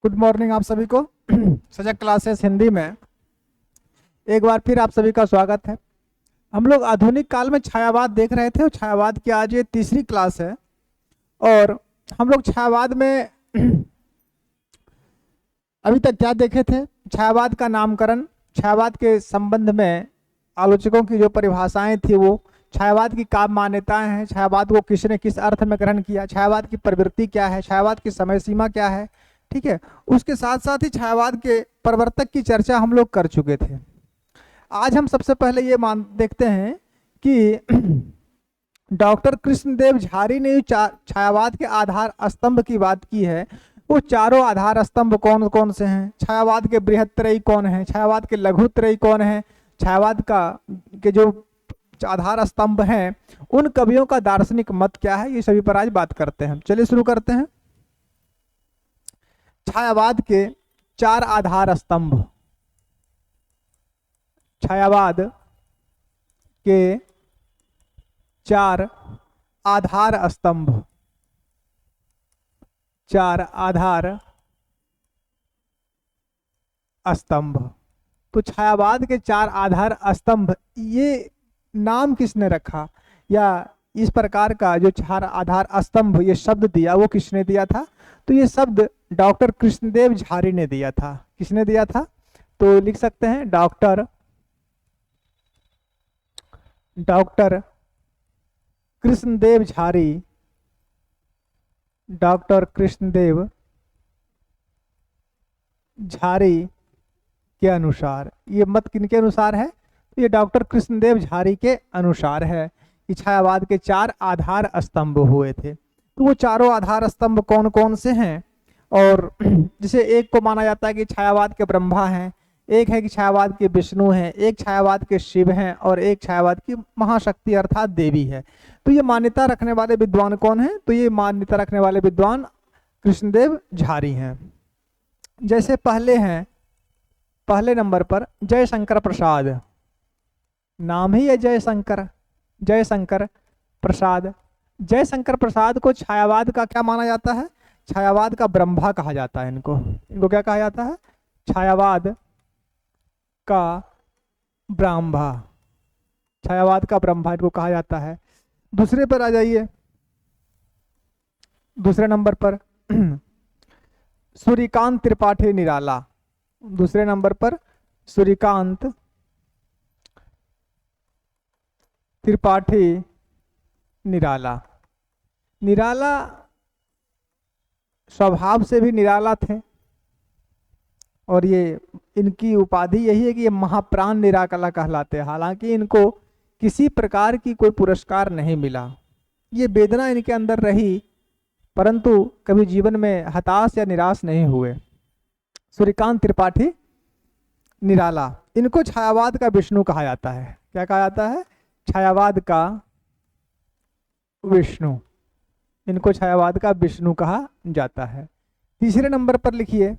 Good morning आप सभी को। सजग क्लासेस हिंदी में एक बार फिर आप सभी का स्वागत है। हम लोग आधुनिक काल में छायावाद देख रहे थे और छायावाद की आज ये तीसरी क्लास है। और हम लोग छायावाद में अभी तक क्या देखे थे? छायावाद का नामकरण, छायावाद के संबंध में आलोचकों की जो परिभाषाएं थी, वो छायावाद की क्या मान्यताएं हैं, छायावाद को किसने किस अर्थ में ग्रहण किया, छायावाद की प्रवृत्ति क्या है, छायावाद की समय सीमा क्या है। ठीक है, उसके साथ साथ ही छायावाद के प्रवर्तक की चर्चा हम लोग कर चुके थे। आज हम सबसे पहले ये मान देखते हैं कि डॉक्टर कृष्णदेव झारी ने छायावाद के आधार स्तंभ की बात की है। वो चारों आधार स्तंभ कौन कौन से हैं? छायावाद के बृहत्त्रयी कौन है, छायावाद के लघुत्रयी कौन है, छायावाद का के जो आधार स्तंभ हैं उन कवियों का दार्शनिक मत क्या है, ये सभी पर आज बात करते हैं। चलिए शुरू करते हैं। छायावाद के चार आधार स्तंभ। छायावाद के चार आधार स्तंभ, चार आधार स्तंभ। तो छायावाद के चार आधार स्तंभ, ये नाम किसने रखा या इस प्रकार का जो चार आधार स्तंभ ये शब्द दिया वो किसने दिया था? तो ये शब्द डॉक्टर कृष्णदेव झारी ने दिया था। किसने दिया था? तो लिख सकते हैं डॉक्टर कृष्णदेव झारी। डॉक्टर कृष्णदेव झारी के अनुसार, ये मत किनके अनुसार है? तो ये डॉक्टर कृष्णदेव झारी के अनुसार है कि छायावाद के चार आधार स्तंभ हुए थे। तो वो चारों आधार स्तंभ कौन कौन से हैं? और जिसे एक को माना जाता है कि छायावाद के ब्रह्मा हैं, एक है कि छायावाद के विष्णु हैं, एक छायावाद के शिव हैं और एक छायावाद की महाशक्ति अर्थात देवी है। तो ये मान्यता रखने वाले विद्वान कौन हैं? तो ये मान्यता रखने वाले विद्वान कृष्णदेव झारी हैं। जैसे पहले नंबर पर जयशंकर प्रसाद, नाम ही है जयशंकर, जयशंकर प्रसाद। जयशंकर प्रसाद को छायावाद का क्या माना जाता है? छायावाद का ब्रह्मा कहा जाता है। इनको क्या कहा जाता है? छायावाद का ब्रह्मा, छायावाद का ब्रह्मा इनको कहा जाता है। दूसरे पर आ जाइए, दूसरे नंबर पर सूर्यकांत त्रिपाठी निराला। दूसरे नंबर पर सूर्यकांत त्रिपाठी निराला। निराला स्वभाव से भी निराला थे और ये इनकी उपाधि यही है कि ये महाप्राण निराकला कहलाते हैं। हालांकि इनको किसी प्रकार की कोई पुरस्कार नहीं मिला, ये वेदना इनके अंदर रही, परंतु कभी जीवन में हताश या निराश नहीं हुए। सूर्यकांत त्रिपाठी निराला, इनको छायावाद का विष्णु कहा जाता है। क्या कहा जाता है? छायावाद का विष्णु। इनको छायावाद का विष्णु कहा जाता है। तीसरे नंबर पर लिखिए,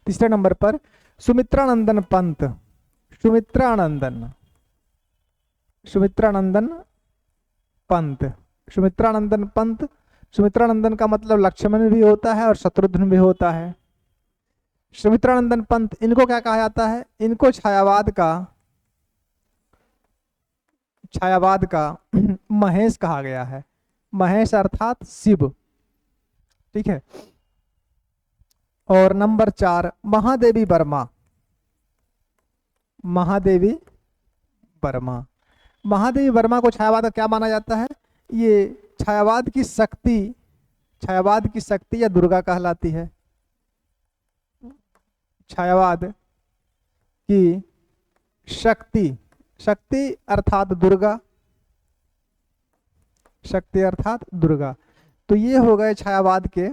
तीसरे नंबर पर सुमित्रानंदन पंत। सुमित्रानंदन पंत। सुमित्रानंदन पंत, सुमित्रानंदन का मतलब लक्ष्मण भी होता है और शत्रुघ्न भी होता है। सुमित्रानंदन पंत, इनको क्या कहा जाता है? इनको छायावाद का महेश कहा गया है। महेश अर्थात शिव। ठीक है। और नंबर 4 महादेवी वर्मा। महादेवी वर्मा, महादेवी वर्मा को छायावाद का क्या माना जाता है? ये छायावाद की शक्ति, छायावाद की शक्ति या दुर्गा कहलाती है। छायावाद की शक्ति, शक्ति अर्थात दुर्गा, शक्ति अर्थात दुर्गा। तो ये हो गए छायावाद के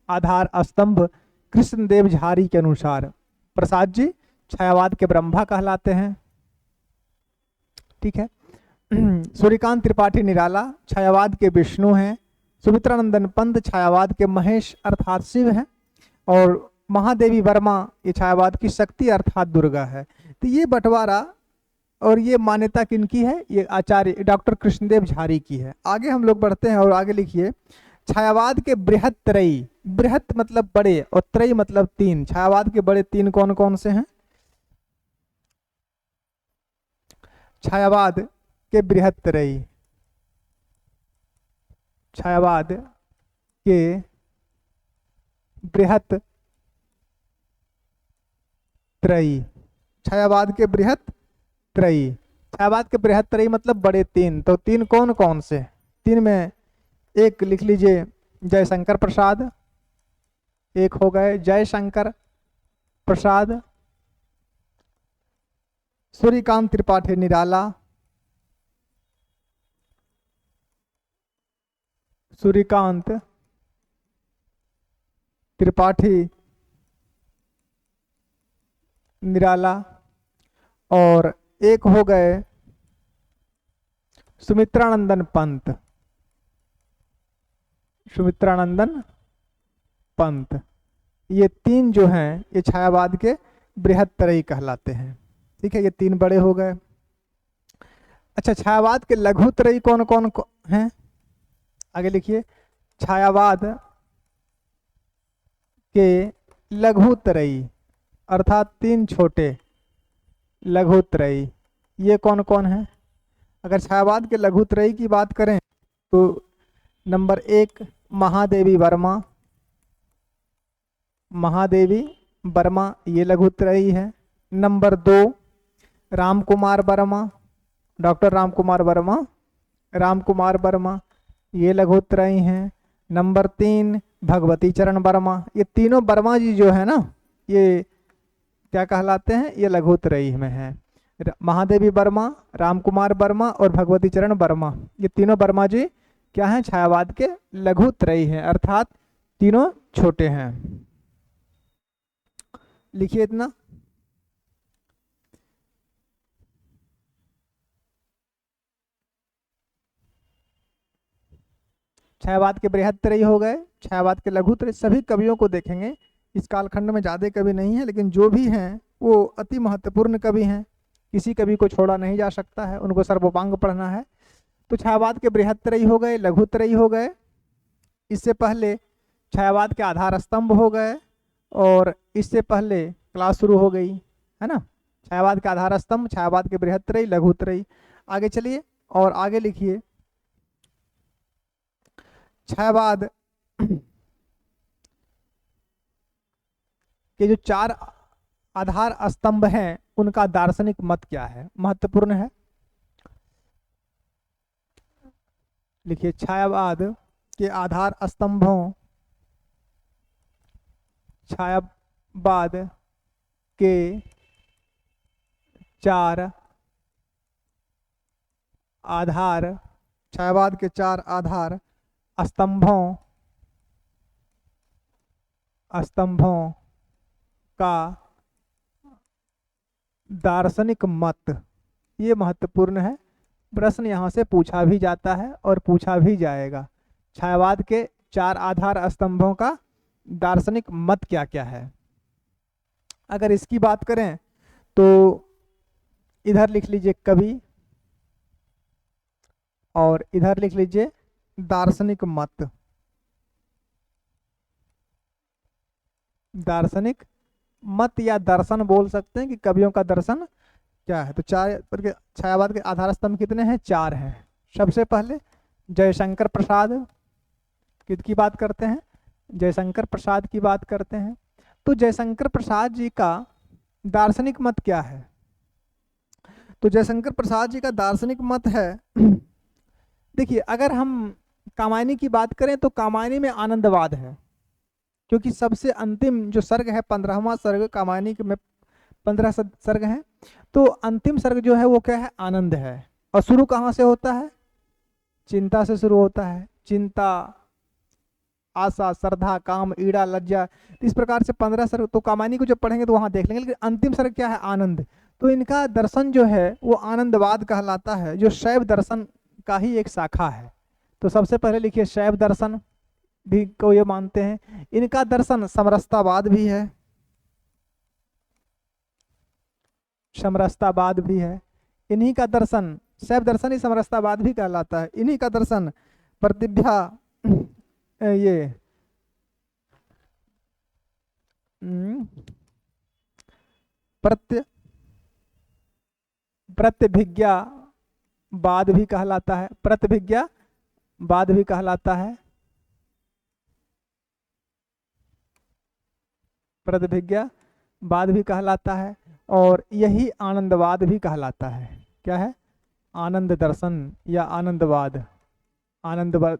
आधार स्तंभ कृष्णदेव झारी के अनुसार। प्रसाद जी छायावाद के ब्रह्मा कहलाते हैं। ठीक है। सूर्यकांत त्रिपाठी निराला छायावाद के विष्णु हैं। सुमित्रानंदन पंत छायावाद के महेश अर्थात शिव हैं और महादेवी वर्मा ये छायावाद की शक्ति अर्थात दुर्गा है। तो ये बंटवारा और ये मान्यता किनकी है? ये आचार्य डॉक्टर कृष्णदेव झारी की है। आगे हम लोग बढ़ते हैं और आगे लिखिए, छायावाद के बृहत्त्रयी बृहत मतलब बड़े और त्रयी मतलब तीन। छायावाद के बड़े तीन कौन कौन से हैं? छायावाद के बृहत त्रयी, छायावाद के बृहत त्रयी, छायावाद के बृहत त्रयी। छायावाद के बृहत त्रयी मतलब बड़े तीन। तो तीन कौन कौन से? तीन में एक लिख लीजिए जयशंकर प्रसाद, एक हो गए जयशंकर प्रसाद, सूर्यकांत त्रिपाठी निराला, सूर्यकांत त्रिपाठी निराला, और एक हो गए सुमित्रानंदन पंत, सुमित्रानंदन पंत। ये तीन जो हैं ये छायावाद के बृहत त्रयी कहलाते हैं। ठीक है, ये तीन बड़े हो गए। अच्छा, छायावाद के लघु त्रयी कौन कौन हैं? आगे लिखिए, छायावाद के लघु त्रयी अर्थात तीन छोटे लघु त्रयी, ये कौन कौन है? अगर छायावाद के लघु त्रयी की बात करें तो नंबर एक महादेवी वर्मा, महादेवी वर्मा ये लघु त्रयी है। नंबर दो रामकुमार वर्मा, डॉक्टर रामकुमार वर्मा, रामकुमार वर्मा ये लघु त्रयी हैं। नंबर तीन भगवती चरण वर्मा। ये तीनों वर्मा जी जो है ना, ये क्या कहलाते हैं? ये लघु त्रयी में है। महादेवी वर्मा, रामकुमार वर्मा और भगवती चरण वर्मा, ये तीनों वर्मा जी क्या हैं? छायावाद के लघु त्रयी हैं, अर्थात तीनों छोटे हैं। लिखिए इतना। छायावाद के बृहत त्रयी हो गए, छायावाद के लघु त्रयी। सभी कवियों को देखेंगे, इस कालखंड में ज़्यादा कवि नहीं है, लेकिन जो भी हैं वो अति महत्वपूर्ण कवि हैं। किसी कवि को छोड़ा नहीं जा सकता है, उनको सर्वोपांग पढ़ना है। तो छायावाद के बृहत त्रयी हो गए, लघु त्रयी हो गए। इससे पहले छायावाद के आधार स्तंभ हो गए, और इससे पहले क्लास शुरू हो गई है ना। छायावाद के आधार स्तंभ, छायावाद के बृहत त्रयी, लघु त्रयी। आगे चलिए और आगे लिखिए, छायावाद के जो चार आधार स्तंभ हैं उनका दार्शनिक मत क्या है? महत्वपूर्ण है। लिखिए, छायावाद के आधार स्तंभों, छायावाद के चार आधार, छायावाद के चार आधार स्तंभों का दार्शनिक मत, ये महत्वपूर्ण है। प्रश्न यहाँ से पूछा भी जाता है और पूछा भी जाएगा। छायावाद के चार आधार स्तंभों का दार्शनिक मत क्या क्या है? अगर इसकी बात करें तो इधर लिख लीजिए कवि, और इधर लिख लीजिए दार्शनिक मत। दार्शनिक मत या दर्शन बोल सकते हैं कि कवियों का दर्शन क्या है। तो छायावाद के आधार स्तंभ कितने हैं? चार हैं। सबसे पहले जयशंकर प्रसाद की बात करते हैं, जयशंकर प्रसाद की बात करते हैं। तो जयशंकर प्रसाद जी का दार्शनिक मत क्या है? तो जयशंकर प्रसाद जी का दार्शनिक मत है, देखिए अगर हम कामायनी की बात करें तो कामायनी में आनंदवाद है, क्योंकि सबसे अंतिम जो सर्ग है 15वां सर्ग, कामायनी में 15 सर्ग हैं, तो अंतिम सर्ग जो है वो क्या है? आनंद है। और शुरू कहाँ से होता है? चिंता से शुरू होता है। चिंता, आशा, श्रद्धा, काम, ईड़ा, लज्जा, इस प्रकार से 15 सर्ग। तो कामायनी को जब पढ़ेंगे तो वहां देख लेंगे। लेकिन अंतिम सर्ग क्या है? आनंद। तो इनका दर्शन जो है वो आनंदवाद कहलाता है, जो शैव दर्शन का ही एक शाखा है। तो सबसे पहले लिखिए, शैव दर्शन भी को ये मानते हैं। इनका दर्शन समरसतावाद भी है, समरसतावाद भी है। इन्हीं का दर्शन, शैव दर्शन ही समरसतावाद भी कहलाता है। इन्हीं का दर्शन प्रतिभा, ये प्रत्यभिज्ञावाद भी कहलाता है, प्रत्यभिज्ञावाद भी कहलाता है, प्रतिभिज्ञावाद भी कहलाता है, और यही आनंदवाद भी कहलाता है। क्या है? आनंद दर्शन या आनंदवाद, आनंदवाद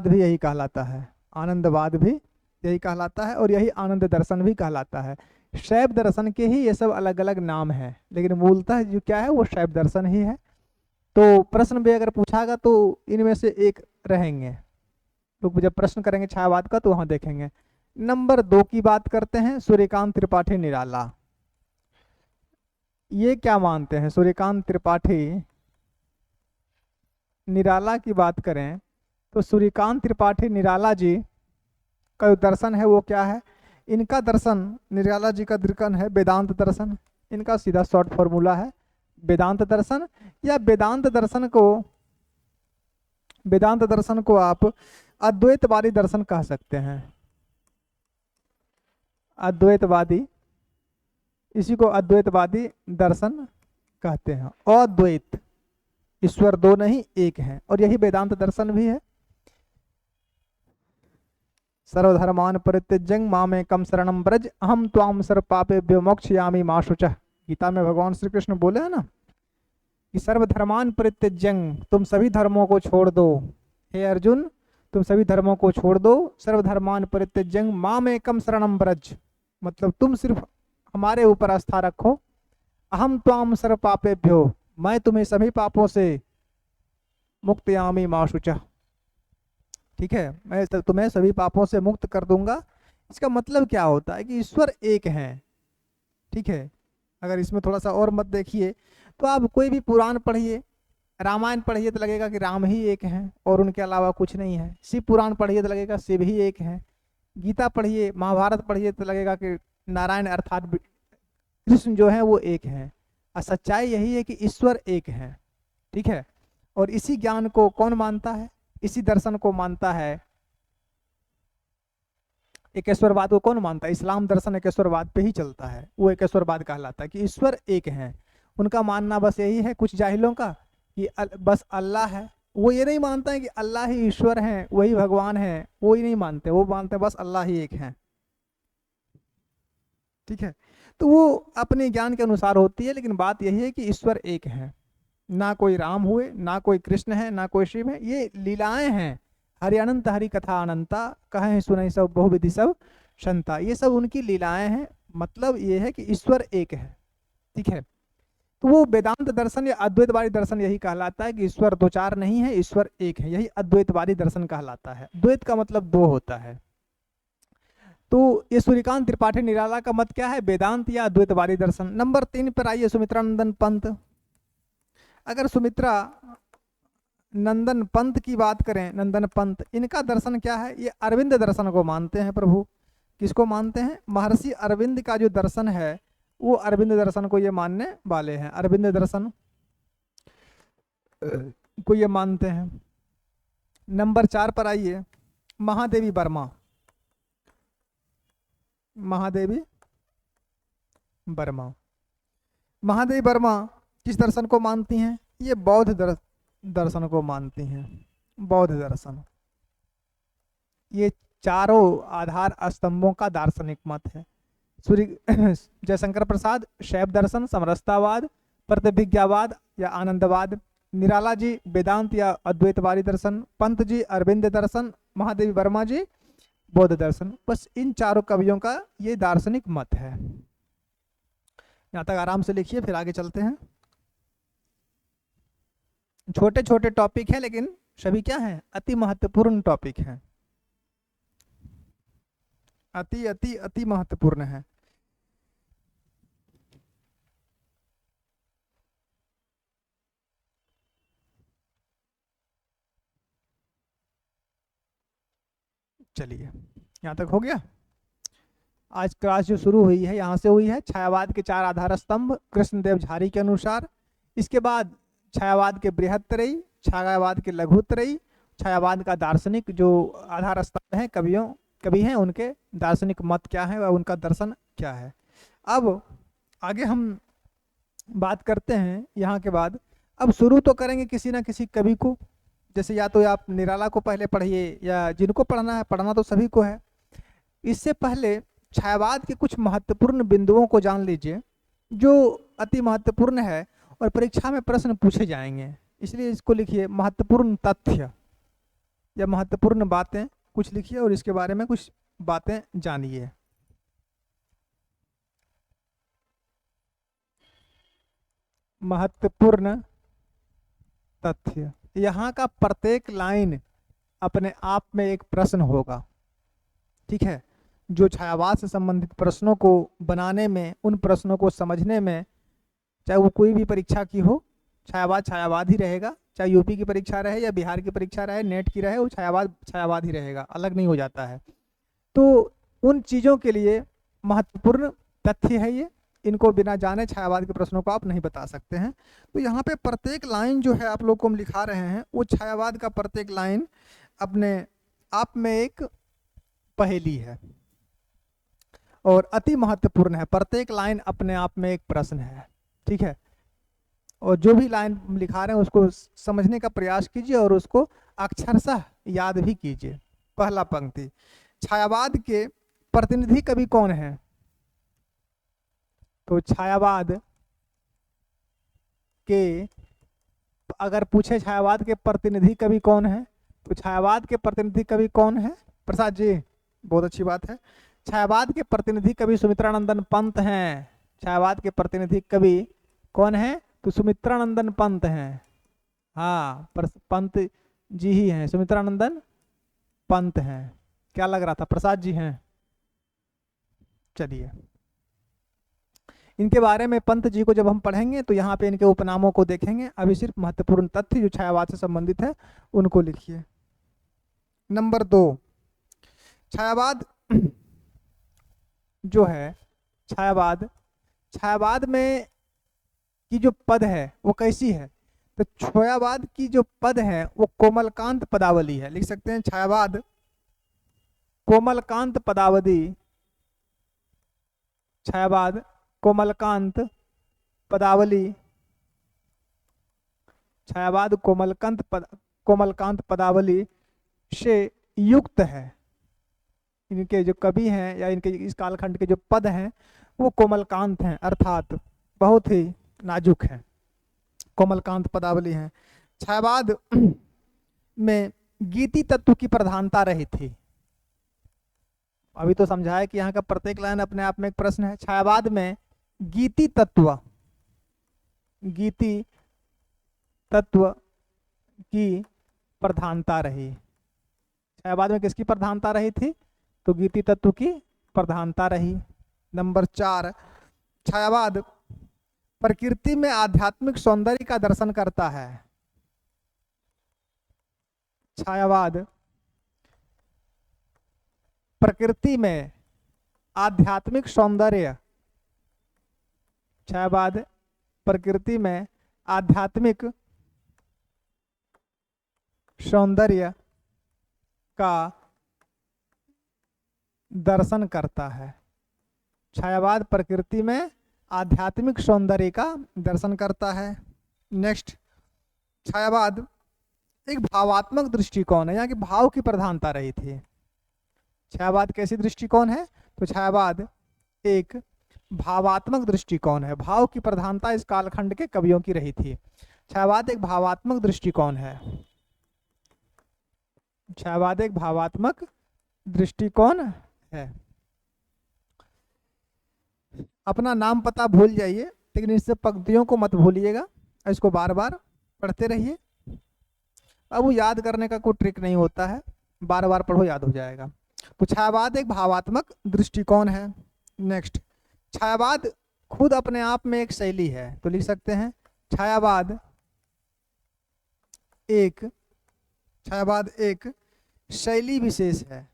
भी यही कहलाता है, आनंदवाद भी यही कहलाता है, और यही आनंद दर्शन भी कहलाता है। शैव दर्शन के ही ये सब अलग अलग नाम है, लेकिन मूलतः जो क्या है वो शैव दर्शन ही है। तो प्रश्न भी अगर पूछागा तो इनमें से एक रहेंगे, तो जब प्रश्न करेंगे छायावाद का तो वहां देखेंगे। नंबर 2 की बात करते हैं, सूर्यकांत त्रिपाठी निराला। ये क्या मानते हैं? सूर्यकांत त्रिपाठी निराला की बात करें तो सूर्यकांत त्रिपाठी निराला जी का जो दर्शन है वो क्या है? इनका दर्शन, निराला जी का दर्शन है वेदांत दर्शन। इनका सीधा शॉर्ट फॉर्मूला है वेदांत दर्शन, या वेदांत दर्शन को आप अद्वैतवादी दर्शन कह सकते हैं। अद्वैतवादी, इसी को अद्वैतवादी दर्शन कहते हैं। अद्वैत, ईश्वर दो नहीं एक है, और यही वेदांत दर्शन भी है। सर्वधर्मान परित्यज्य मामेकं शरणं व्रज अहम त्वां सर्व पापेभ्यो मोक्षयामि मा शुचः। गीता में भगवान श्री कृष्ण बोले हैं ना कि सर्वधर्मान परित्यज्य, तुम सभी धर्मों को छोड़ दो। हे अर्जुन, तुम सभी धर्मों को छोड़ दो। सर्वधर्मान परित्यज्य मामेकं शरणं व्रज, मतलब तुम सिर्फ हमारे ऊपर आस्था रखो। अहम त्वां सर्व पापेभ्यो, मैं तुम्हें सभी पापों से मुक्तयामि मा शुचः, ठीक है, मैं तुम्हें सभी पापों से मुक्त कर दूंगा। इसका मतलब क्या होता है कि ईश्वर एक है, ठीक है। अगर इसमें थोड़ा सा और मत देखिए तो आप कोई भी पुराण पढ़िए, रामायण पढ़िए तो लगेगा कि राम ही एक हैं और उनके अलावा कुछ नहीं है। शिव पुराण पढ़िए तो लगेगा शिव ही एक है। गीता पढ़िए, महाभारत पढ़िए तो लगेगा कि नारायण अर्थात कृष्ण जो है वो एक है। और सच्चाई यही है कि ईश्वर एक है, ठीक है। और इसी ज्ञान को कौन मानता है? इसी दर्शन को मानता है, एकेश्वरवाद को कौन मानता है? इस्लाम दर्शन एकेश्वरवाद पे ही चलता है, वो एकेश्वरवाद कहलाता है कि ईश्वर एक है। उनका मानना बस यही है कुछ जाहिलों का कि बस अल्लाह है। वो ये नहीं मानता है कि अल्लाह ही ईश्वर है, वही भगवान है, वो ही नहीं मानते। वो मानते हैं बस अल्लाह ही एक है, ठीक है। तो वो अपने ज्ञान के अनुसार होती है, लेकिन बात यही है कि ईश्वर एक है। ना कोई राम हुए, ना कोई कृष्ण है, ना कोई शिव है, ये लीलाएं हैं। हरि अनंत हरि कथा अनंता, कहे सुनई सब बहुविधि सब शंता, ये सब उनकी लीलाएं हैं। मतलब ये है कि ईश्वर एक है, ठीक है। तो वो वेदांत दर्शन या अद्वैतवादी दर्शन यही कहलाता है कि ईश्वर दो चार नहीं है, ईश्वर एक है। यही अद्वैतवादी दर्शन कहलाता है। द्वैत का मतलब दो होता है। तो ये सूर्यकांत त्रिपाठी निराला का मत क्या है? वेदांत या अद्वैतवादी दर्शन। नंबर 3 पर आइए, सुमित्रा नंदन पंत। अगर सुमित्रा नंदन पंत की बात करें, नंदन पंत, इनका दर्शन क्या है? ये अरविंद दर्शन को मानते हैं। प्रभु किसको मानते हैं? महर्षि अरविंद का जो दर्शन है वो अरविंद दर्शन को ये मानने वाले हैं। अरविंद दर्शन को ये मानते हैं। नंबर 4 पर आइए, महादेवी वर्मा। महादेवी वर्मा, महादेवी वर्मा किस दर्शन को मानती हैं? ये बौद्ध दर्शन को मानती हैं। बौद्ध दर्शन, ये चारों आधार स्तंभों का दार्शनिक मत है। सूर्य जयशंकर प्रसाद शैव दर्शन, समरसतावाद, प्रतिभिज्ञावाद या आनंदवाद। निराला जी वेदांत या अद्वैतवादी दर्शन। पंत जी अरविंद दर्शन। महादेवी वर्मा जी बौद्ध दर्शन। बस इन चारों कवियों का ये दार्शनिक मत है। यहाँ तक आराम से लिखिए, फिर आगे चलते हैं। छोटे छोटे टॉपिक है, लेकिन सभी क्या है? अति महत्वपूर्ण टॉपिक है। अति अति अति महत्वपूर्ण है। चलिए, यहाँ तक हो गया। आज क्लास जो शुरू हुई है यहाँ से हुई है। छायावाद के 4 आधार स्तंभ कृष्णदेव झारी के अनुसार। इसके बाद छायावाद के बृहत्तरयी, छायावाद के लघुत्तरयी, छायावाद का दार्शनिक जो आधार स्तंभ है कवियों कवि हैं, उनके दार्शनिक मत क्या है और उनका दर्शन क्या है। अब आगे हम बात करते हैं यहाँ के बाद। अब शुरू तो करेंगे किसी ना किसी कवि को, जैसे या तो आप निराला को पहले पढ़िए, या जिनको पढ़ना है, पढ़ना तो सभी को है। इससे पहले छायावाद के कुछ महत्वपूर्ण बिंदुओं को जान लीजिए, जो अति महत्वपूर्ण है और परीक्षा में प्रश्न पूछे जाएंगे। इसलिए इसको लिखिए महत्वपूर्ण तथ्य या महत्वपूर्ण बातें कुछ लिखिए और इसके बारे में कुछ बातें जानिए। महत्वपूर्ण तथ्य, यहाँ का प्रत्येक लाइन अपने आप में एक प्रश्न होगा, ठीक है। जो छायावाद से संबंधित प्रश्नों को बनाने में, उन प्रश्नों को समझने में, चाहे वो कोई भी परीक्षा की हो, छायावाद छायावाद ही रहेगा। चाहे यूपी की परीक्षा रहे या बिहार की परीक्षा रहे, नेट की रहे, वो छायावाद छायावाद ही रहेगा, अलग नहीं हो जाता है। तो उन चीज़ों के लिए महत्वपूर्ण तथ्य है ये, इनको बिना जाने छायावाद के प्रश्नों को आप नहीं बता सकते हैं। तो यहाँ पे प्रत्येक लाइन जो है आप लोग को हम लिखा रहे हैं, वो छायावाद का प्रत्येक लाइन अपने आप में एक पहेली है और अति महत्वपूर्ण है। प्रत्येक लाइन अपने आप में एक प्रश्न है, ठीक है। और जो भी लाइन लिखा रहे हैं उसको समझने का प्रयास कीजिए और उसको अक्षरशः याद भी कीजिए। पहला पंक्ति, छायावाद के प्रतिनिधि कवि कौन है? तो छायावाद के, अगर पूछे छायावाद के प्रतिनिधि कवि कौन है, तो छायावाद के प्रतिनिधि कवि कौन है? प्रसाद जी, बहुत अच्छी बात है। छायावाद के प्रतिनिधि कवि सुमित्रानंदन पंत हैं। छायावाद के प्रतिनिधि कवि कौन है? तो सुमित्रानंदन पंत हैं। हाँ, पंत जी ही हैं, सुमित्रानंदन पंत हैं। क्या लग रहा था? प्रसाद जी हैं। चलिए, इनके बारे में पंत जी को जब हम पढ़ेंगे तो यहाँ पे इनके उपनामों को देखेंगे। अभी सिर्फ महत्वपूर्ण तथ्य जो छायावाद से संबंधित है उनको लिखिए। नंबर 2, छायावाद जो है, छायावाद में की जो पद है वो कैसी है? तो छायावाद की जो पद है वो कोमलकांत पदावली है। लिख सकते हैं छायावाद कोमलकांत पदावली, छायावाद कोमलकांत पदावली, छायावाद कोमलकांत पदावली से युक्त है। इनके जो कवि हैं या इनके इस कालखंड के जो पद हैं वो कोमलकांत हैं, अर्थात बहुत ही नाजुक हैं, कोमलकांत पदावली हैं। छायावाद में गीति तत्व की प्रधानता रही थी। अभी तो समझाया कि यहाँ का प्रत्येक लाइन अपने आप में एक प्रश्न है। छायावाद में गीति तत्व की प्रधानता रही। छायावाद में किसकी प्रधानता रही थी? तो गीति तत्व की प्रधानता रही। नंबर 4, छायावाद प्रकृति में आध्यात्मिक सौंदर्य का दर्शन करता है। छायावाद प्रकृति में आध्यात्मिक सौंदर्य, छायावाद प्रकृति में आध्यात्मिक सौंदर्य का दर्शन करता है। छायावाद प्रकृति में आध्यात्मिक सौंदर्य का दर्शन करता है। नेक्स्ट, छायावाद एक भावात्मक दृष्टिकोण है, यहाँ की भाव की प्रधानता रही थी। छायावाद कैसी दृष्टिकोण है? तो छायावाद एक भावात्मक दृष्टिकोण है। भाव की प्रधानता इस कालखंड के कवियों की रही थी। छायावाद एक भावात्मक दृष्टिकोण है। छायावाद एक भावात्मक दृष्टिकोण है। अपना नाम पता भूल जाइए, लेकिन इससे पंक्तियों को मत भूलिएगा, इसको बार बार पढ़ते रहिए। अब वो याद करने का कोई ट्रिक नहीं होता है, बार बार पढ़ो याद हो जाएगा। तो छायावाद एक भावात्मक दृष्टिकोण है। नेक्स्ट, छायावाद खुद अपने आप में एक शैली है। तो लिख सकते हैं छायावाद एक शैली विशेष है।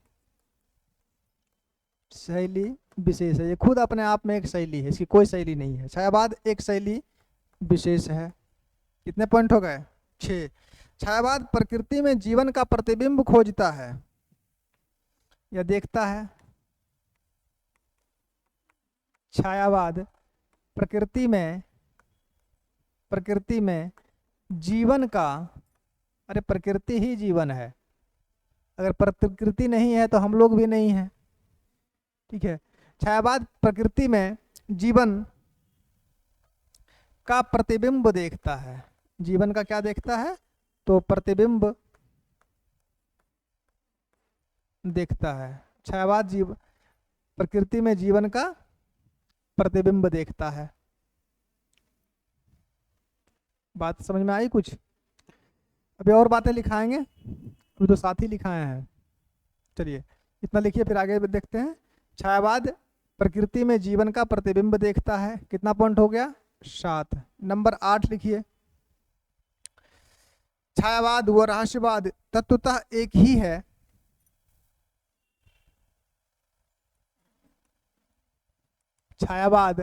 शैली विशेष है, ये खुद अपने आप में एक शैली है, इसकी कोई शैली नहीं है। छायावाद एक शैली विशेष है। कितने पॉइंट हो गए? 6। छायावाद प्रकृति में जीवन का प्रतिबिंब खोजता है। या देखता है। छायावाद प्रकृति में जीवन का, अरे प्रकृति ही जीवन है, अगर प्रकृति नहीं है तो हम लोग भी नहीं हैं। ठीक है, छायावाद प्रकृति में जीवन का प्रतिबिंब देखता है। जीवन का क्या देखता है? तो प्रतिबिंब देखता है। छायावाद प्रकृति में जीवन का प्रतिबिंब देखता है। बात समझ में आई कुछ? अभी और बातें लिखाएंगे, अभी तो साथ ही लिखाए हैं। चलिए इतना लिखिए, फिर आगे देखते हैं। छायावाद प्रकृति में जीवन का प्रतिबिंब देखता है। कितना पॉइंट हो गया? 7। नंबर 8 लिखिए। छायावाद व रहस्यवाद तत्वतः एक ही है। छायावाद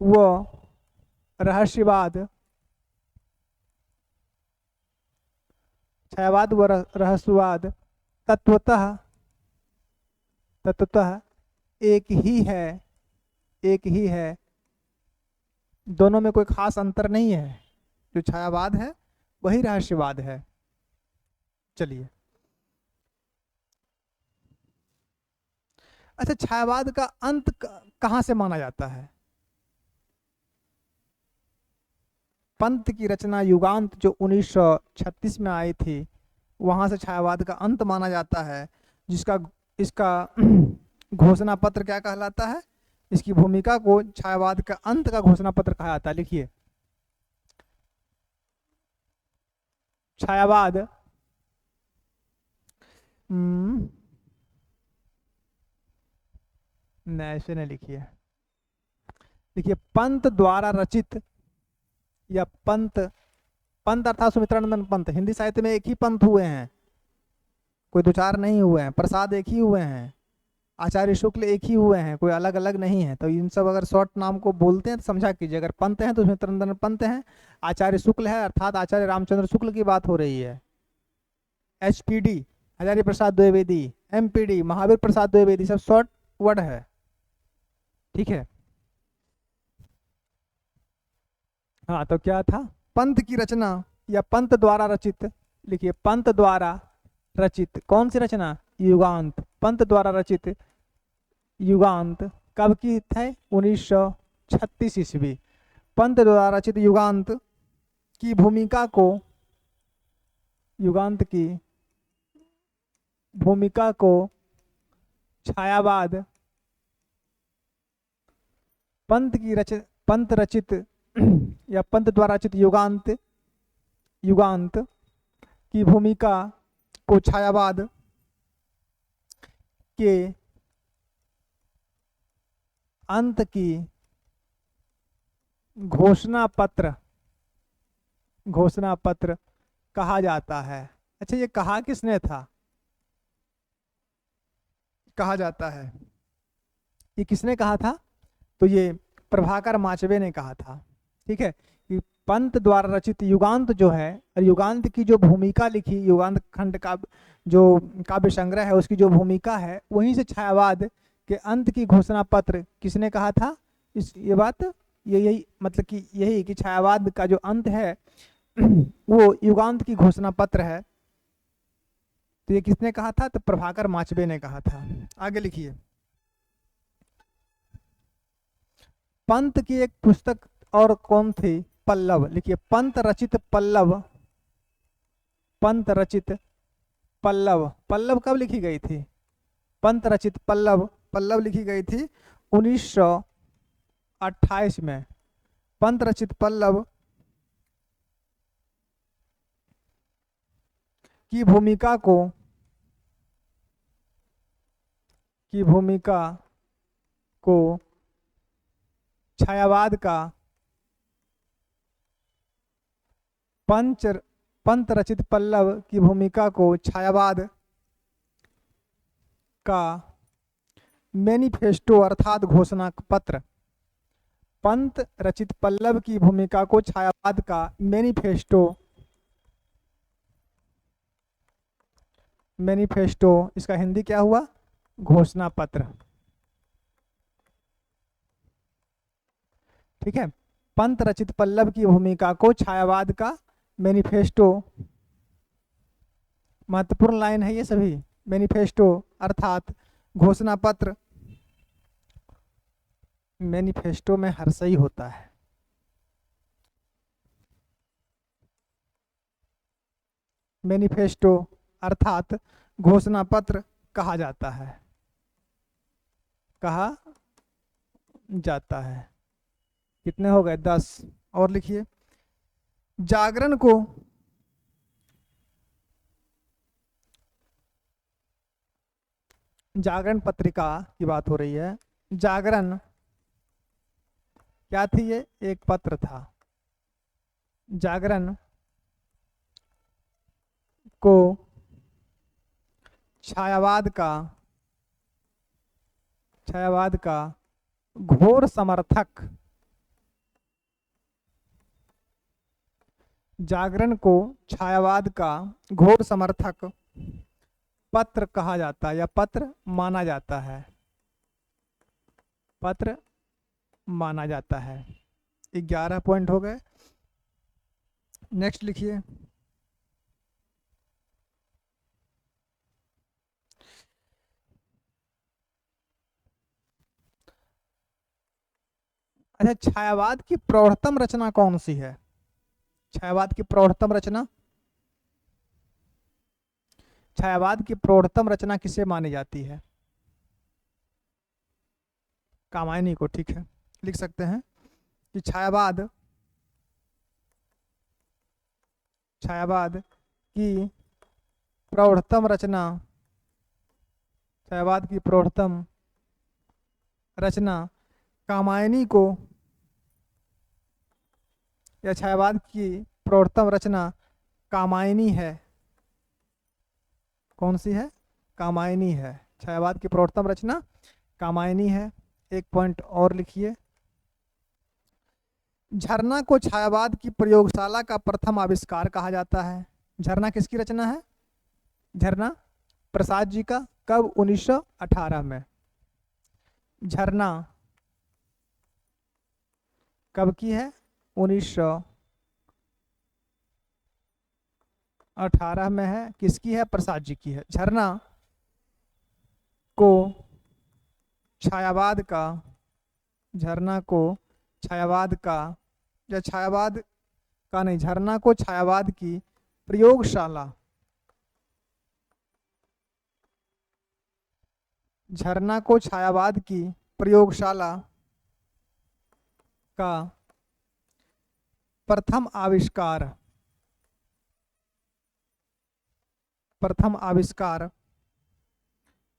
व रहस्यवाद, छायावाद व रहस्यवाद तत्वतः एक ही है। दोनों में कोई खास अंतर नहीं है। जो छायावाद है वही रहस्यवाद है। चलिए, अच्छा, छायावाद का अंत कहाँ से माना जाता है? पंत की रचना युगांत जो 1936 में आई थी, वहां से छायावाद का अंत माना जाता है। इसका घोषणा पत्र क्या कहलाता है? इसकी भूमिका को छायावाद का अंत का घोषणा पत्र कहा जाता है। लिखिए, छायावाद नहीं, ऐसे नहीं लिखिए। लिखिए, पंत द्वारा रचित या पंत अर्थात सुमित्रानंदन पंत। हिंदी साहित्य में एक ही पंत हुए हैं, कोई दो चार नहीं हुए हैं। प्रसाद एक ही हुए हैं, आचार्य शुक्ल एक ही हुए हैं, कोई अलग अलग नहीं है। तो इन सब अगर शॉर्ट नाम को बोलते हैं तो समझा कीजिए। अगर पंत हैं तो सुमित्रानंदन पंत हैं, आचार्य शुक्ल है अर्थात आचार्य रामचंद्र शुक्ल की बात हो रही है। एचपीडी हजारी प्रसाद द्विवेदी, एमपीडी महावीर प्रसाद द्विवेदी, सब शॉर्ट वर्ड है। ठीक है, हाँ, तो क्या था? पंत की रचना या पंत द्वारा रचित। लिखिए, पंत द्वारा रचित। कौन सी रचना? युगांत। पंत द्वारा रचित युगांत कब की थे? 1936 ईस्वी। पंत द्वारा रचित युगांत की भूमिका को छायावाद पंत रचित या पंत द्वारा रचित युगांत की भूमिका को छायावाद के अंत की घोषणा पत्र कहा जाता है। अच्छा, ये कहा किसने था? कहा जाता है, ये किसने कहा था? तो ये प्रभाकर माचवे ने कहा था। ठीक है, कि पंत द्वारा रचित युगांत जो है, और युगांत की जो भूमिका लिखी, युगांत खंड का जो काव्य संग्रह है उसकी जो भूमिका है, वहीं से छायावाद के अंत की घोषणा पत्र किसने कहा था? ये बात यही मतलब कि यही कि छायावाद का जो अंत है वो युगांत की घोषणा पत्र है। तो ये किसने कहा था? तो प्रभाकर माचवे ने कहा था। आगे लिखिए, पंत की एक पुस्तक और कौन थी? पल्लव। लिखिए, पंत रचित पल्लव कब लिखी गई थी? पंत रचित पल्लव लिखी गई थी 1928 में। पंत रचित पल्लव की भूमिका को छायावाद का पंत रचित पल्लव की भूमिका को छायावाद का मैनिफेस्टो अर्थात घोषणा पत्र। पंत रचित पल्लव की भूमिका को छायावाद का मैनिफेस्टो मैनिफेस्टो, इसका हिंदी क्या हुआ? घोषणा पत्र। ठीक है। पंत रचित पल्लव की भूमिका को छायावाद का मैनिफेस्टो, महत्वपूर्ण लाइन है ये सभी। मैनिफेस्टो अर्थात घोषणा पत्र, मैनिफेस्टो में हर्षई होता है। मैनिफेस्टो अर्थात घोषणा पत्र कहा जाता है, कहा जाता है। कितने हो गए? 10 और लिखिए। जागरण को जागरण पत्रिका की बात हो रही है। जागरण क्या थी? ये एक पत्र था। जागरण को छायावाद का घोर समर्थक, जागरण को छायावाद का घोर समर्थक पत्र कहा जाता है या पत्र माना जाता है, पत्र माना जाता है। 11 पॉइंट हो गए। नेक्स्ट लिखिए। अच्छा, छायावाद की प्रौढ़तम रचना कौन सी है? छायावाद की प्रौढ़तम रचना, छायावाद की प्रौढ़तम रचना किसे मानी जाती है? कामायनी को। ठीक है, लिख सकते हैं कि छायावाद की प्रौढ़तम रचना, छायावाद की प्रौढ़तम रचना कामायनी को, या छायावाद की प्रौढ़तम रचना कामायनी है। कौन सी है? कामायनी है। छायावाद की प्रौढ़तम रचना कामायनी है। एक पॉइंट और लिखिए। झरना को छायावाद की प्रयोगशाला का प्रथम आविष्कार कहा जाता है। झरना किसकी रचना है? झरना प्रसाद जी का। कब? 1918 में। झरना कब की है? 1918 में है। किसकी है? प्रसाद जी की है। झरना को छायावाद का, झरना को छायावाद का, या छायावाद का नहीं, झरना को छायावाद की प्रयोगशाला, झरना को छायावाद की प्रयोगशाला का प्रथम आविष्कार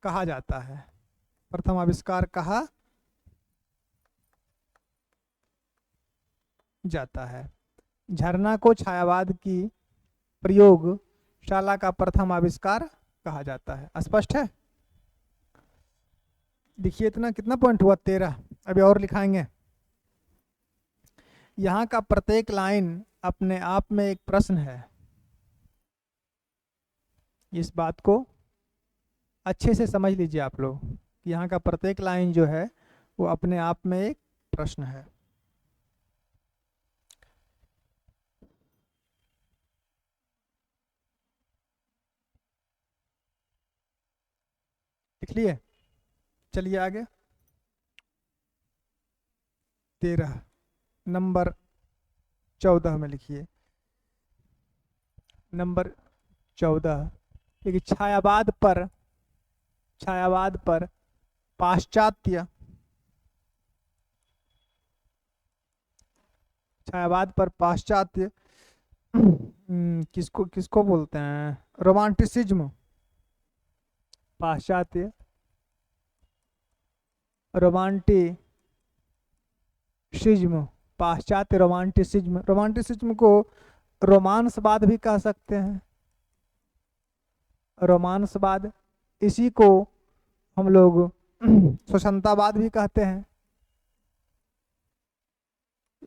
कहा जाता है। प्रथम आविष्कार कहा जाता है। झरना को छायावाद की प्रयोगशाला का प्रथम आविष्कार कहा जाता है। स्पष्ट है? देखिए इतना, कितना पॉइंट हुआ? 13। अभी और लिखाएंगे। यहाँ का प्रत्येक लाइन अपने आप में एक प्रश्न है। इस बात को अच्छे से समझ लीजिए आप लोग कि यहाँ का प्रत्येक लाइन जो है वो अपने आप में एक प्रश्न है। लिख लिए? चलिए आगे। 13 नंबर 14 में लिखिए। नंबर 14, देखिए छायावाद पर पाश्चात्य, छायावाद पर पाश्चात्य किसको किसको बोलते हैं? रोमांटिसिज्म। पाश्चात्य रोमांटिसिज्म, पाश्चात्य रोमांटिसिज्म। रोमांटिसिज्म को रोमांसवाद भी कह सकते हैं। रोमांसवाद, इसी को हम लोग स्वच्छंदावाद भी कहते हैं।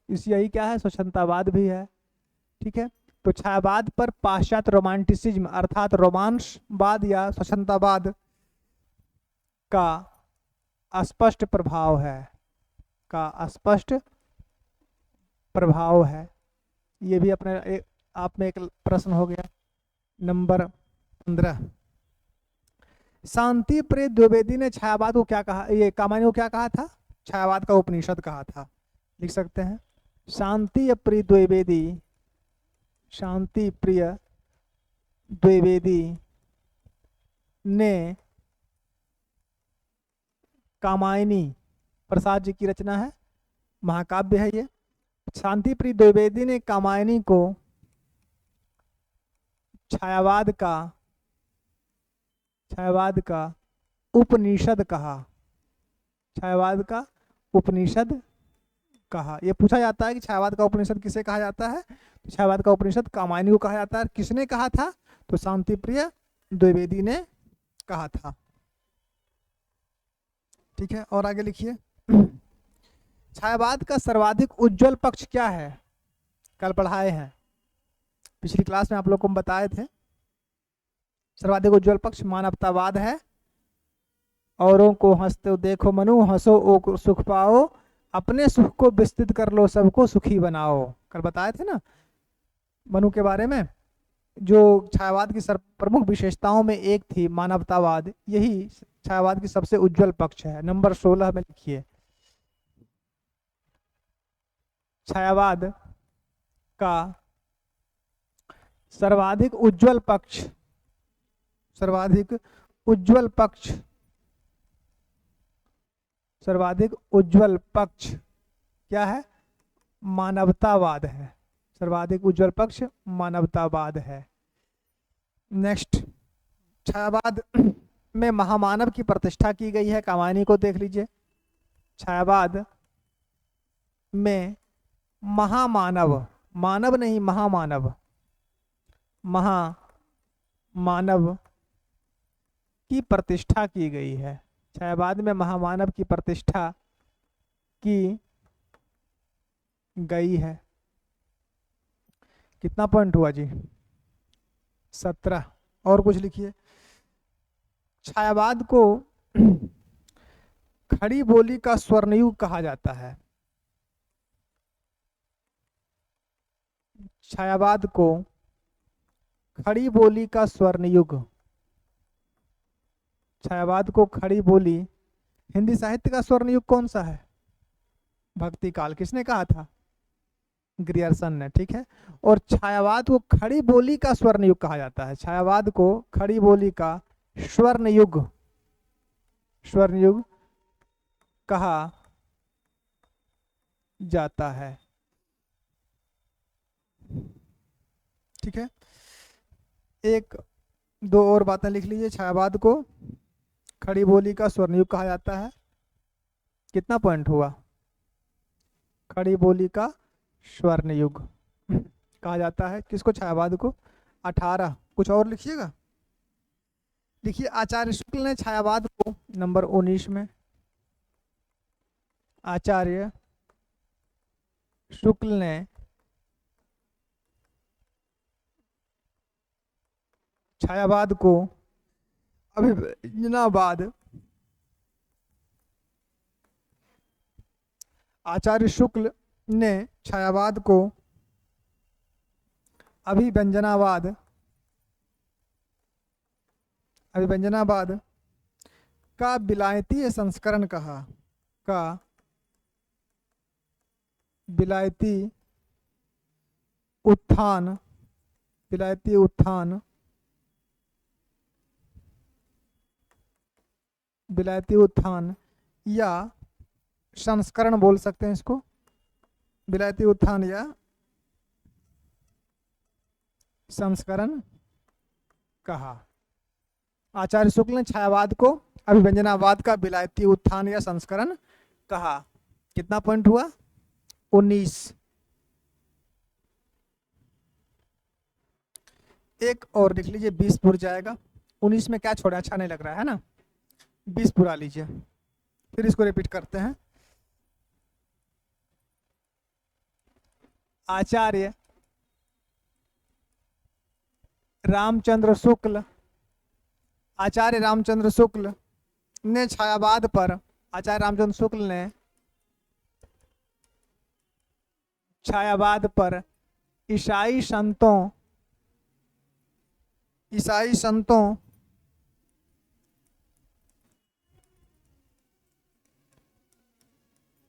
इसी यही क्या है? स्वच्छंदावाद भी है। ठीक है। तो छायावाद पर पाश्चात्य रोमांटिसिज्म अर्थात रोमांसवाद या स्वच्छंदतावाद का स्पष्ट प्रभाव है, का स्पष्ट प्रभाव है। ये भी अपने आप में एक प्रश्न हो गया। नंबर 15, शांति प्रिय द्विवेदी ने छायावाद को क्या कहा, ये कामायनी को क्या कहा था? छायावाद का उपनिषद कहा था। लिख सकते हैं, शांति प्रिय द्विवेदी, शांति प्रिय द्विवेदी ने कामायनी, प्रसाद जी की रचना है, महाकाव्य है ये। शांति प्रिय द्विवेदी ने कामायनी को छायावाद का उपनिषद कहा, छायावाद का उपनिषद कहा। यह पूछा जाता है कि छायावाद का उपनिषद किसे कहा जाता है? तो छायावाद का उपनिषद कामायनी को कहा जाता है। किसने कहा था? तो शांति प्रिय द्विवेदी ने कहा था। ठीक है, और आगे लिखिए, छायावाद का सर्वाधिक उज्जवल पक्ष क्या है? कल पढ़ाए हैं, पिछली क्लास में आप लोग को हम बताए थे। सर्वाधिक उज्जवल पक्ष मानवतावाद है। औरों को हंसते देखो मनु, हंसो ओ सुख पाओ, अपने सुख को विस्तृत कर लो, सबको सुखी बनाओ। कल बताए थे ना मनु के बारे में। जो छायावाद की प्रमुख विशेषताओं में एक थी मानवतावाद, यही छायावाद की सबसे उज्जवल पक्ष है। नंबर 16 में लिखिए, छायावाद का सर्वाधिक उज्जवल पक्ष, सर्वाधिक उज्जवल पक्ष, सर्वाधिक उज्जवल पक्ष क्या है? मानवतावाद है। सर्वाधिक उज्जवल पक्ष मानवतावाद है। नेक्स्ट, छायावाद में महामानव की प्रतिष्ठा की गई है। कामायनी को देख लीजिए, छायावाद में महामानव, मानव नहीं महामानव, महामानव की प्रतिष्ठा की गई है। छायावाद में महामानव की प्रतिष्ठा की गई है। कितना पॉइंट हुआ जी? 17। और कुछ लिखिए, छायावाद को खड़ी बोली का स्वर्णयुग कहा जाता है। छायावाद को खड़ी बोली का स्वर्णयुग, छायावाद को खड़ी बोली, हिंदी साहित्य का स्वर्णयुग कौन सा है? भक्ति काल। किसने कहा था? ग्रियर्सन ने। ठीक है, और छायावाद को खड़ी बोली का स्वर्णयुग कहा जाता है। छायावाद को खड़ी बोली का स्वर्णयुग, स्वर्णयुग कहा जाता है। ठीक है, एक दो और बातें लिख लीजिए। छायावाद को खड़ी बोली का स्वर्णयुग कहा जाता है। कितना पॉइंट हुआ? खड़ी बोली का स्वर्णयुग कहा जाता है किसको? छायावाद को। 18। कुछ और लिखिएगा। देखिए, आचार्य शुक्ल ने छायावाद को, नंबर 19 में, आचार्य शुक्ल ने छायावाद को अभिव्यंजनावाद, आचार्य शुक्ल ने छायावाद को अभिव्यंजनावाद, अभिव्यंजनावाद का विलायती संस्करण कहा, का विलायती उत्थान, विलायती उत्थान, विलायती उत्थान या संस्करण बोल सकते हैं इसको, विलायती उत्थान या संस्करण कहा। आचार्य शुक्ल ने छायावाद को अभिव्यंजनावाद का विलायती उत्थान या संस्करण कहा। कितना पॉइंट हुआ? 19। एक और लिख लीजिए, 20 पूरा जाएगा। 19 में क्या छोड़ा? अच्छा नहीं लग रहा है ना, 20 पूरा लीजिए, फिर इसको रिपीट करते हैं। आचार्य रामचंद्र शुक्ल, आचार्य रामचंद्र शुक्ल ने छायावाद पर, आचार्य रामचंद्र शुक्ल ने छायावाद पर ईसाई संतों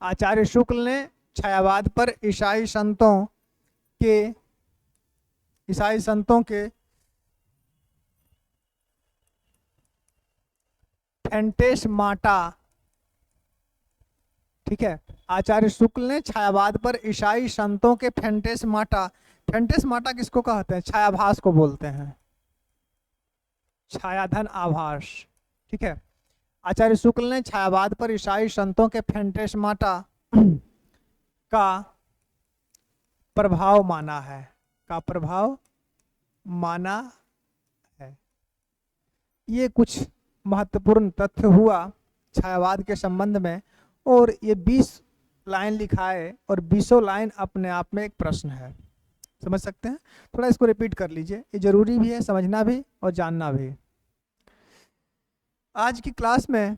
आचार्य शुक्ल ने छायावाद पर ईसाई संतों के फैंटेस्माटा, ठीक है, आचार्य शुक्ल ने छायावाद पर ईसाई संतों के फैंटेस्माटा, फैंटेस्माटा किसको कहते हैं? छायाभास को बोलते हैं, छायाधन आभास, ठीक है। आचार्य शुक्ल ने छायावाद पर ईसाई संतों के फैंटेस्माटा का प्रभाव माना है, ये कुछ महत्वपूर्ण तथ्य हुआ छायावाद के संबंध में, और ये 20 लाइन लिखा है और 20 लाइन अपने आप में एक प्रश्न है, समझ सकते हैं। थोड़ा इसको रिपीट कर लीजिए, ये जरूरी भी है समझना भी और जानना भी। आज की क्लास में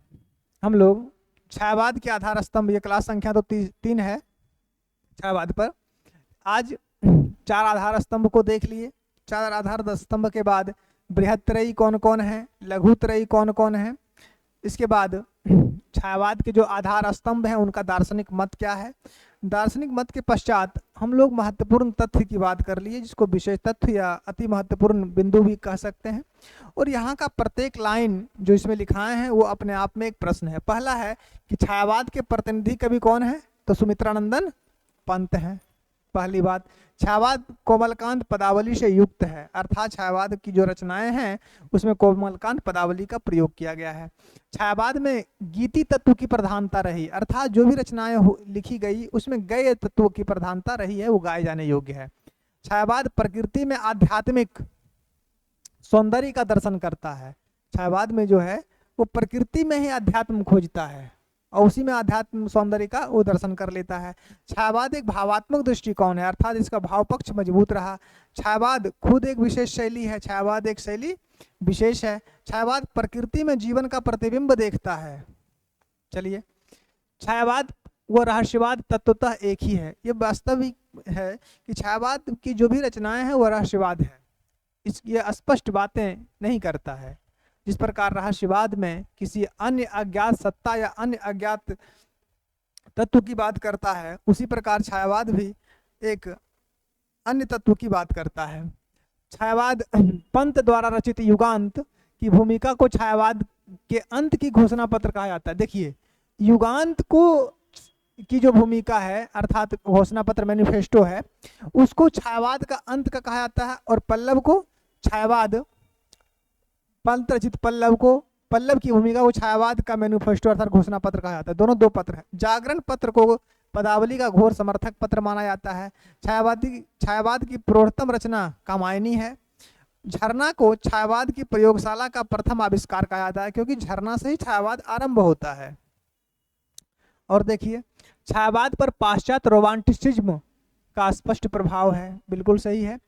हम लोग छायावाद के आधार स्तंभ, ये क्लास संख्या तो 3 है छायावाद पर। आज 4 आधार स्तंभ को देख लिए। 4 आधार स्तंभ के बाद बृहत्त्रयी कौन कौन है, लघुत्रयी कौन कौन है, इसके बाद छायावाद के जो आधार स्तंभ हैं उनका दार्शनिक मत क्या है। दार्शनिक मत के पश्चात हम लोग महत्वपूर्ण तथ्य की बात कर लिए, जिसको विशेष तथ्य या अति महत्वपूर्ण बिंदु भी कह सकते हैं। और यहाँ का प्रत्येक लाइन जो इसमें लिखाए हैं वो अपने आप में एक प्रश्न है। पहला है कि छायावाद के प्रतिनिधि कवि कौन है, तो सुमित्रानंदन पंत हैं। पहली बात, छायावाद कोमलकांत पदावली से युक्त है, अर्थात छायावाद की जो रचनाएं हैं उसमें कोमलकांत पदावली का प्रयोग किया गया है। छायावाद में गीति तत्व की प्रधानता रही, अर्थात जो भी रचनाएं लिखी गई उसमें गय तत्व की प्रधानता रही है, वो गाए जाने योग्य है। छायावाद प्रकृति में आध्यात्मिक सौंदर्य का दर्शन करता है। छायावाद में जो है वो प्रकृति में ही अध्यात्म खोजता है और उसी में आध्यात्म सौंदर्य का वो दर्शन कर लेता है। छायावाद एक भावात्मक दृष्टिकोण है, अर्थात इसका भाव पक्ष मजबूत रहा। छायावाद खुद एक विशेष शैली है, छायावाद एक शैली विशेष है। छायावाद प्रकृति में जीवन का प्रतिबिंब देखता है। चलिए, छायावाद व रहस्यवाद तत्वतः एक ही है। ये वास्तविक है कि छायावाद की जो भी रचनाएं हैं वो रहस्यवाद है, ये स्पष्ट बातें नहीं करता है। जिस प्रकार रहस्यवाद में किसी अन्य अज्ञात सत्ता या अन्य अज्ञात तत्व की बात करता है, उसी प्रकार छायावाद भी एक अन्य तत्व की बात करता है। छायावाद पंत द्वारा रचित युगांत की भूमिका को छायावाद के अंत की घोषणा पत्र कहा जाता है। देखिए, युगांत को की जो भूमिका है अर्थात घोषणा पत्र मैनिफेस्टो है, उसको छायावाद का अंत का कहा जाता है, और पल्लव को छायावाद, पंत रचित पल्लव को, पल्लव की भूमिका को छायावाद का मैनिफेस्टो अर्थात घोषणा पत्र कहा जाता है। दोनों 2 पत्र है। जागरण पत्र को पदावली का घोर समर्थक पत्र माना जाता है। छायावाद की प्रौढ़तम रचना कामायनी है। झरना को छायावाद की प्रयोगशाला का प्रथम आविष्कार कहा जाता है, क्योंकि झरना से ही छायावाद आरंभ होता है। और देखिए, छायावाद पर पाश्चात्य रोमांटिसिज्म का स्पष्ट प्रभाव है, बिल्कुल सही है।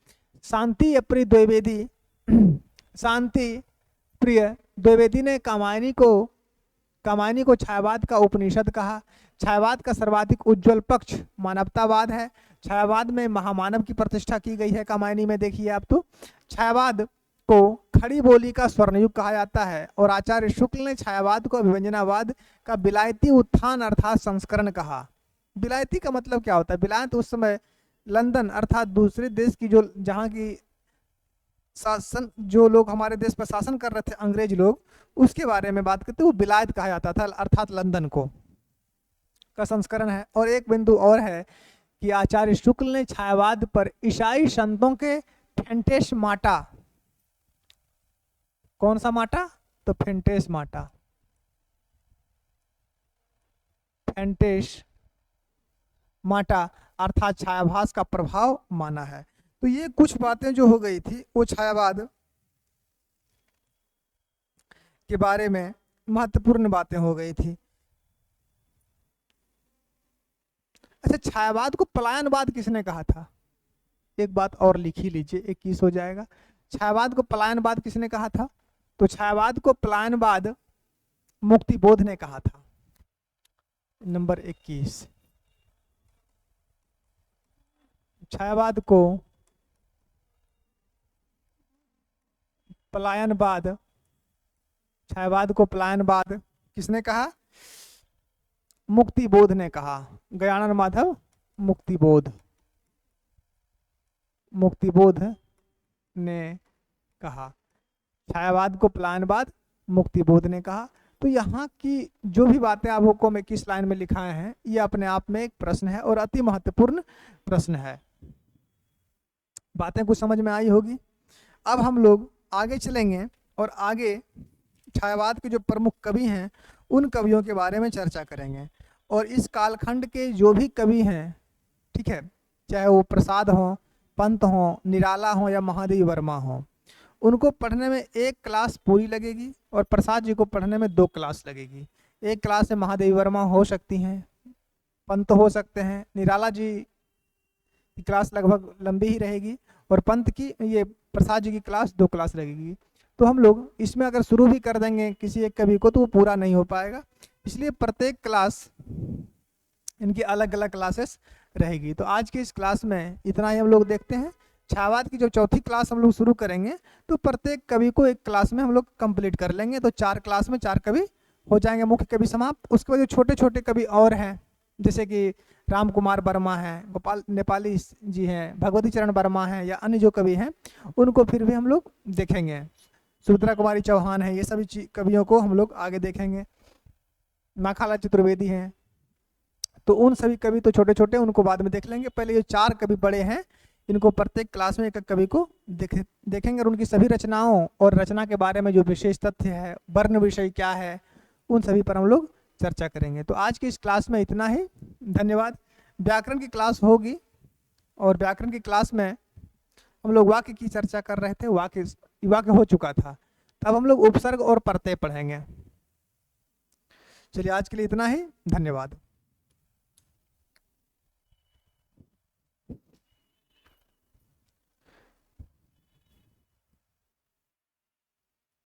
शांति प्रिय द्विवेदी ने कामायनी को छायावाद का उपनिषद कहा। छायावाद का सर्वाधिक उज्जवल पक्ष मानवतावाद है। छायावाद में महामानव की प्रतिष्ठा की गई है कामायनी में। देखिए आप, तो छायावाद को खड़ी बोली का स्वर्णयुग कहा जाता है, और आचार्य शुक्ल ने छायावाद को अभिव्यंजनावाद का विलायती उत्थान अर्थात संस्करण कहा। विलायती का मतलब क्या होता है? विलायत उस समय लंदन अर्थात दूसरे देश की जो जहाँ की शासन, जो लोग हमारे देश पर शासन कर रहे थे अंग्रेज लोग, उसके बारे में बात करते, वो विलायत कहा जाता था, अर्थात लंदन को का संस्करण है। और एक बिंदु और है कि आचार्य शुक्ल ने छायावाद पर ईसाई संतों के फैंटेस्माटा, कौन सा माटा? तो फैंटेस्माटा, फैंटेस्माटा अर्थात छायाभास का प्रभाव माना है। तो ये कुछ बातें जो हो गई थी वो छायावाद के बारे में महत्वपूर्ण बातें हो गई थी। अच्छा, छायावाद को पलायनवाद किसने कहा था? एक बात और लिख ही लीजिए, 21 हो जाएगा। छायावाद को पलायनवाद किसने कहा था? तो छायावाद को पलायनवाद मुक्तिबोध ने कहा था। नंबर 21, छायावाद को पलायनवाद, छायावाद को पलायनवाद किसने कहा? मुक्तिबोध ने कहा। गयानंद माधव मुक्तिबोध, मुक्तिबोध ने कहा। छायावाद को पलायनवाद मुक्तिबोध ने कहा। तो यहाँ की जो भी बातें आपको मैं किस लाइन में लिखाए हैं, ये अपने आप में एक प्रश्न है और अति महत्वपूर्ण प्रश्न है। बातें कुछ समझ में आई होगी। अब हम लोग आगे चलेंगे और आगे छायावाद के जो प्रमुख कवि हैं उन कवियों के बारे में चर्चा करेंगे। और इस कालखंड के जो भी कवि हैं, ठीक है, चाहे वो प्रसाद हो, पंत हो, निराला हो या महादेवी वर्मा हो, उनको पढ़ने में एक क्लास पूरी लगेगी और प्रसाद जी को पढ़ने में 2 क्लास लगेगी। एक क्लास में महादेवी वर्मा हो सकती हैं, पंत हो सकते हैं, निराला जी की क्लास लगभग लंबी ही रहेगी और पंत की, ये प्रसाद जी की क्लास 2 क्लास लगेगी। तो हम लोग इसमें अगर शुरू भी कर देंगे किसी एक कवि को तो वो पूरा नहीं हो पाएगा, इसलिए प्रत्येक क्लास इनकी अलग अलग क्लासेस रहेगी। तो आज की इस क्लास में इतना ही हम लोग देखते हैं। छायावाद की जो चौथी क्लास हम लोग शुरू करेंगे तो प्रत्येक कवि को एक क्लास में हम लोग कंप्लीट कर लेंगे। तो 4 क्लास में 4 कवि हो जाएंगे, मुख्य कवि समाप्त। उसके बाद जो छोटे छोटे कवि और हैं, जैसे कि राम कुमार वर्मा हैं, गोपाल नेपाली जी हैं, भगवती चरण वर्मा हैं या अन्य जो कवि हैं उनको फिर भी हम लोग देखेंगे। सुभद्रा कुमारी चौहान है, ये सभी कवियों को हम लोग आगे देखेंगे। माखाला चतुर्वेदी हैं, तो उन सभी कवि तो छोटे छोटे, उनको बाद में देख लेंगे। पहले ये 4 कवि बड़े हैं, इनको प्रत्येक क्लास में एक एक कवि को देखेंगे और उनकी सभी रचनाओं और रचना के बारे में जो विशेष तथ्य है, वर्ण विषय क्या है, उन सभी पर हम लोग चर्चा करेंगे। तो आज की इस क्लास में इतना ही, धन्यवाद। व्याकरण की क्लास होगी और व्याकरण की क्लास में हम लोग वाक्य की चर्चा कर रहे थे, वाक्य हो चुका था। तब हम लोग उपसर्ग और प्रत्यय पढ़ेंगे। चलिए आज के लिए इतना ही, धन्यवाद।